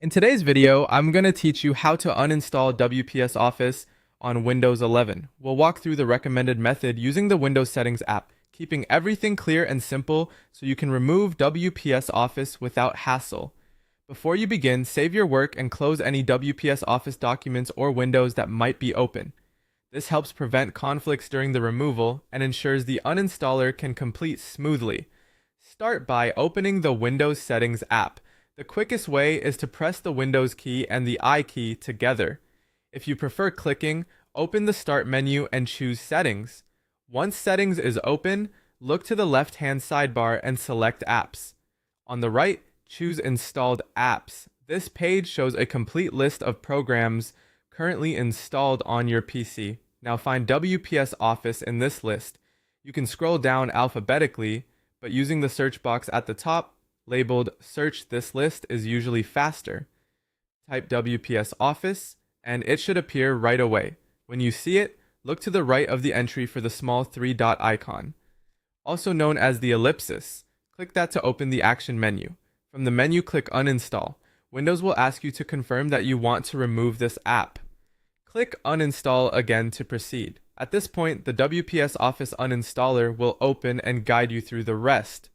In today's video, I'm going to teach you how to uninstall WPS Office on Windows 11. We'll walk through the recommended method using the Windows Settings app, keeping everything clear and simple so you can remove WPS Office without hassle. Before you begin, save your work and close any WPS Office documents or windows that might be open. This helps prevent conflicts during the removal and ensures the uninstaller can complete smoothly. Start by opening the Windows Settings app. The quickest way is to press the Windows key and the I key together. If you prefer clicking, open the Start menu and choose Settings. Once Settings is open, look to the left-hand sidebar and select Apps. On the right, choose Installed Apps. This page shows a complete list of programs currently installed on your PC. Now find WPS Office in this list. You can scroll down alphabetically, but using the search box at the top, labeled Search This List is usually faster. Type WPS Office, and it should appear right away. When you see it, look to the right of the entry for the small three-dot icon, also known as the ellipsis. Click that to open the action menu. From the menu, click Uninstall. Windows will ask you to confirm that you want to remove this app. Click Uninstall again to proceed. At this point, the WPS Office uninstaller will open and guide you through the rest.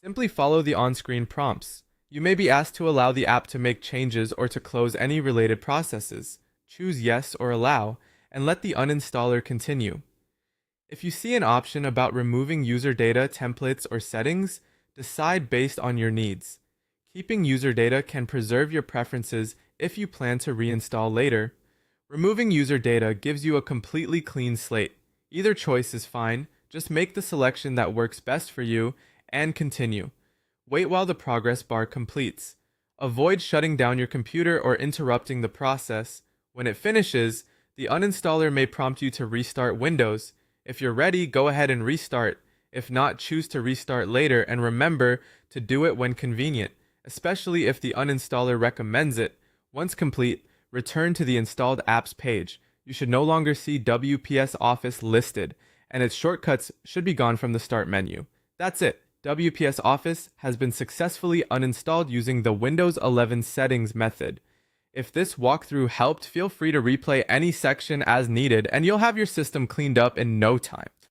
Simply follow the on-screen prompts. You may be asked to allow the app to make changes or to close any related processes. Choose Yes or Allow, and let the uninstaller continue. If you see an option about removing user data, templates, or settings, decide based on your needs. Keeping user data can preserve your preferences if you plan to reinstall later. Removing user data gives you a completely clean slate. Either choice is fine, just make the selection that works best for you and continue. Wait while the progress bar completes. Avoid shutting down your computer or interrupting the process. When it finishes, the uninstaller may prompt you to restart Windows. If you're ready, go ahead and restart. If not, choose to restart later, and remember to do it when convenient, especially if the uninstaller recommends it. Once complete, return to the installed apps page. You should no longer see WPS Office listed, and its shortcuts should be gone from the Start menu. That's it. WPS Office has been successfully uninstalled using the Windows 11 settings method. If this walkthrough helped, feel free to replay any section as needed, and you'll have your system cleaned up in no time.